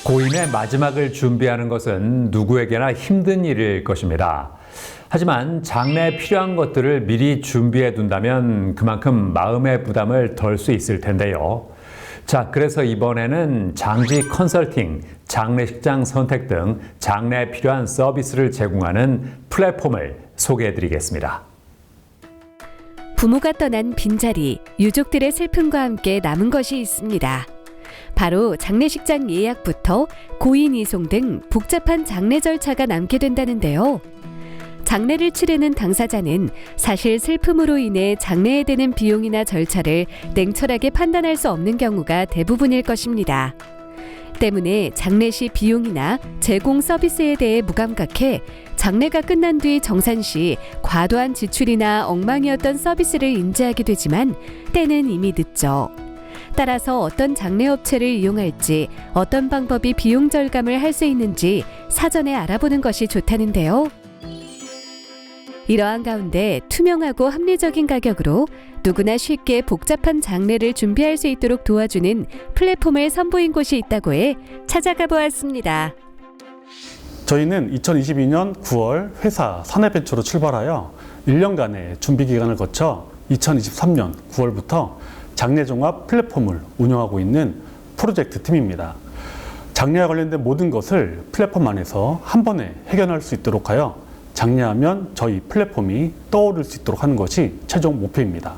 고인의 마지막을 준비하는 것은 누구에게나 힘든 일일 것입니다. 하지만 장래에 필요한 것들을 미리 준비해 둔다면 그만큼 마음의 부담을 덜 수 있을 텐데요. 자, 그래서 이번에는 장지 컨설팅, 장례식장 선택 등 장래에 필요한 서비스를 제공하는 플랫폼을 소개해 드리겠습니다. 부모가 떠난 빈자리, 유족들의 슬픔과 함께 남은 것이 있습니다. 바로 장례식장 예약부터 고인 이송 등 복잡한 장례 절차가 남게 된다는데요. 장례를 치르는 당사자는 사실 슬픔으로 인해 장례에 드는 비용이나 절차를 냉철하게 판단할 수 없는 경우가 대부분일 것입니다. 때문에 장례 시 비용이나 제공 서비스에 대해 무감각해 장례가 끝난 뒤 정산 시 과도한 지출이나 엉망이었던 서비스를 인지하게 되지만 때는 이미 늦죠. 따라서 어떤 장례업체를 이용할지, 어떤 방법이 비용 절감을 할 수 있는지 사전에 알아보는 것이 좋다는데요. 이러한 가운데 투명하고 합리적인 가격으로 누구나 쉽게 복잡한 장례를 준비할 수 있도록 도와주는 플랫폼을 선보인 곳이 있다고 해 찾아가 보았습니다. 저희는 2022년 9월 회사 사내벤처로 출발하여 1년간의 준비 기간을 거쳐 2023년 9월부터 장례종합 플랫폼을 운영하고 있는 프로젝트 팀입니다. 장례와 관련된 모든 것을 플랫폼 안에서 한 번에 해결할 수 있도록 하여 장례하면 저희 플랫폼이 떠오를 수 있도록 하는 것이 최종 목표입니다.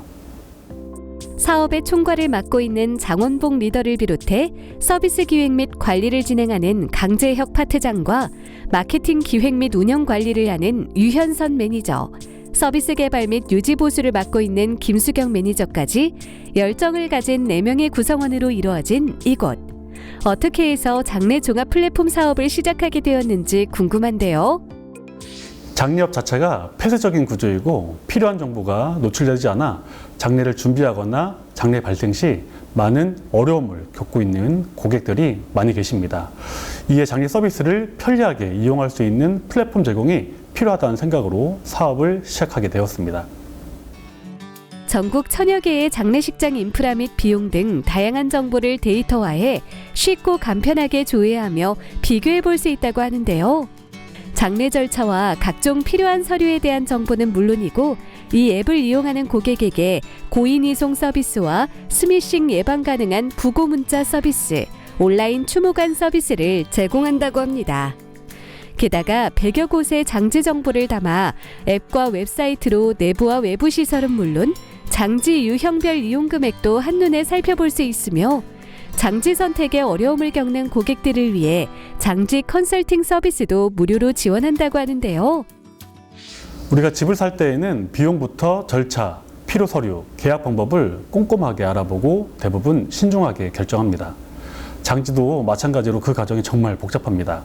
사업의 총괄을 맡고 있는 장원복 리더를 비롯해 서비스 기획 및 관리를 진행하는 강재혁 파트장과 마케팅 기획 및 운영 관리를 하는 유현선 매니저, 서비스 개발 및 유지 보수를 맡고 있는 김수경 매니저까지 열정을 가진 4명의 구성원으로 이루어진 이곳. 어떻게 해서 장례 종합 플랫폼 사업을 시작하게 되었는지 궁금한데요. 장례업 자체가 폐쇄적인 구조이고 필요한 정보가 노출되지 않아 장례를 준비하거나 장례 발생 시 많은 어려움을 겪고 있는 고객들이 많이 계십니다. 이에 장례 서비스를 편리하게 이용할 수 있는 플랫폼 제공이 필요하다는 생각으로 사업을 시작하게 되었습니다. 전국 천여 개의 장례식장 인프라 및 비용 등 다양한 정보를 데이터화해 쉽고 간편하게 조회하며 비교해 볼 수 있다고 하는데요. 장례 절차와 각종 필요한 서류에 대한 정보는 물론이고 이 앱을 이용하는 고객에게 고인 이송 서비스와 스미싱 예방 가능한 부고 문자 서비스, 온라인 추모관 서비스를 제공한다고 합니다. 게다가 100여 곳의 장지 정보를 담아 앱과 웹사이트로 내부와 외부 시설은 물론 장지 유형별 이용 금액도 한눈에 살펴볼 수 있으며 장지 선택에 어려움을 겪는 고객들을 위해 장지 컨설팅 서비스도 무료로 지원한다고 하는데요. 우리가 집을 살 때에는 비용부터 절차, 필요 서류, 계약 방법을 꼼꼼하게 알아보고 대부분 신중하게 결정합니다. 장지도 마찬가지로 그 과정이 정말 복잡합니다.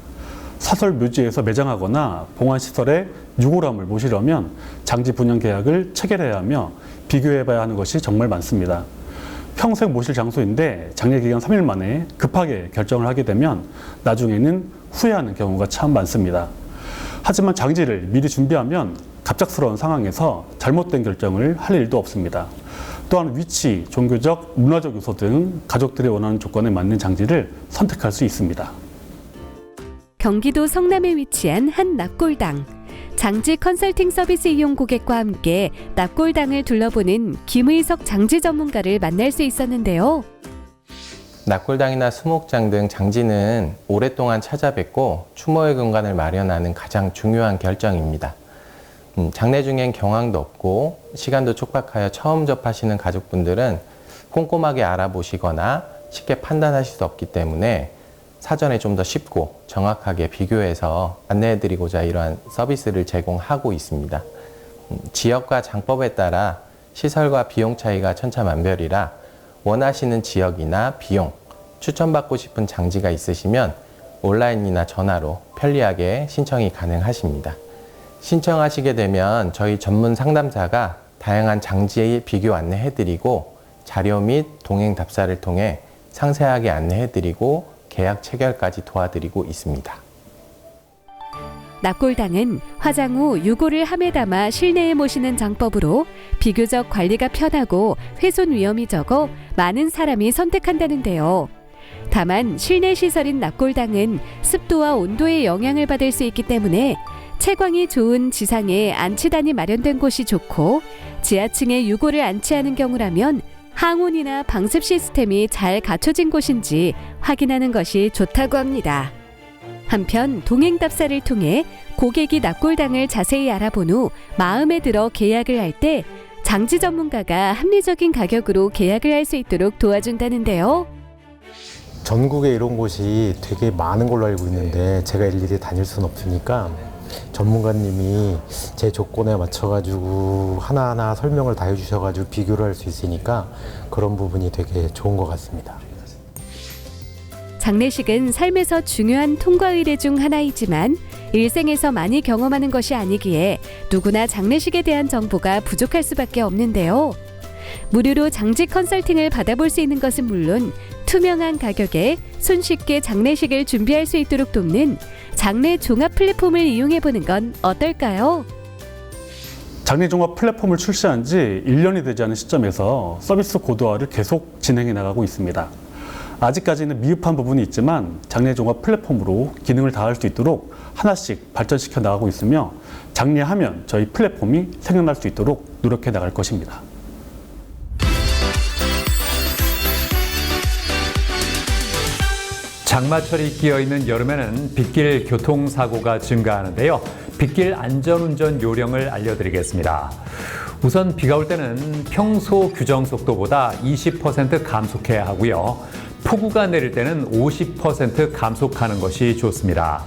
사설 묘지에서 매장하거나 봉안시설에 유골함을 모시려면 장지 분양 계약을 체결해야 하며 비교해봐야 하는 것이 정말 많습니다. 평생 모실 장소인데 장례 기간 3일 만에 급하게 결정을 하게 되면 나중에는 후회하는 경우가 참 많습니다. 하지만 장지를 미리 준비하면 갑작스러운 상황에서 잘못된 결정을 할 일도 없습니다. 또한 위치, 종교적, 문화적 요소 등 가족들이 원하는 조건에 맞는 장지를 선택할 수 있습니다. 경기도 성남에 위치한 한 납골당. 장지 컨설팅 서비스 이용 고객과 함께 납골당을 둘러보는 김의석 장지 전문가를 만날 수 있었는데요. 납골당이나 수목장 등 장지는 오랫동안 찾아뵙고 추모의 공간을 마련하는 가장 중요한 결정입니다. 장례 중엔 경황도 없고 시간도 촉박하여 처음 접하시는 가족분들은 꼼꼼하게 알아보시거나 쉽게 판단하실 수 없기 때문에 사전에 좀 더 쉽고 정확하게 비교해서 안내해드리고자 이러한 서비스를 제공하고 있습니다. 지역과 장법에 따라 시설과 비용 차이가 천차만별이라 원하시는 지역이나 비용, 추천받고 싶은 장지가 있으시면 온라인이나 전화로 편리하게 신청이 가능하십니다. 신청하시게 되면 저희 전문 상담사가 다양한 장지의 비교 안내해드리고 자료 및 동행 답사를 통해 상세하게 안내해드리고 계약 체결까지 도와드리고 있습니다. 납골당은 화장 후 유골을 함에 담아 실내에 모시는 장법으로 비교적 관리가 편하고 훼손 위험이 적어 많은 사람이 선택한다는데요. 다만 실내 시설인 납골당은 습도와 온도의 영향을 받을 수 있기 때문에 채광이 좋은 지상에 안치단이 마련된 곳이 좋고 지하층에 유골을 안치하는 경우라면 항온이나 방습 시스템이 잘 갖춰진 곳인지 확인하는 것이 좋다고 합니다. 한편 동행답사를 통해 고객이 납골당을 자세히 알아본 후 마음에 들어 계약을 할 때 장지 전문가가 합리적인 가격으로 계약을 할 수 있도록 도와준다는데요. 전국에 이런 곳이 되게 많은 걸로 알고 있는데 제가 일일이 다닐 수는 없으니까 전문가님이 제 조건에 맞춰가지고 하나하나 설명을 다 해주셔가지고 비교를 할 수 있으니까 그런 부분이 되게 좋은 것 같습니다. 장례식은 삶에서 중요한 통과 의례 중 하나이지만 일생에서 많이 경험하는 것이 아니기에 누구나 장례식에 대한 정보가 부족할 수밖에 없는데요. 무료로 장지 컨설팅을 받아볼 수 있는 것은 물론 투명한 가격에 손쉽게 장례식을 준비할 수 있도록 돕는 장례 종합 플랫폼을 이용해보는 건 어떨까요? 장례종합 플랫폼을 출시한 지 1년이 되지 않은 시점에서 서비스 고도화를 계속 진행해 나가고 있습니다. 아직까지는 미흡한 부분이 있지만 장례종합 플랫폼으로 기능을 다할 수 있도록 하나씩 발전시켜 나가고 있으며 장례하면 저희 플랫폼이 생겨날 수 있도록 노력해 나갈 것입니다. 장마철이 끼어있는 여름에는 빗길 교통사고가 증가하는데요. 빗길 안전운전 요령을 알려드리겠습니다. 우선 비가 올 때는 평소 규정 속도보다 20% 감속해야 하고요. 폭우가 내릴 때는 50% 감속하는 것이 좋습니다.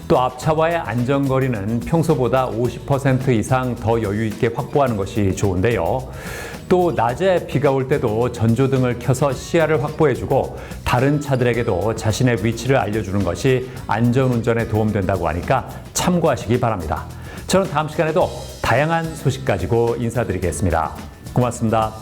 또 앞차와의 안전거리는 평소보다 50% 이상 더 여유 있게 확보하는 것이 좋은데요. 또 낮에 비가 올 때도 전조등을 켜서 시야를 확보해주고 다른 차들에게도 자신의 위치를 알려주는 것이 안전운전에 도움된다고 하니까 참고하시기 바랍니다. 저는 다음 시간에도 다양한 소식 가지고 인사드리겠습니다. 고맙습니다.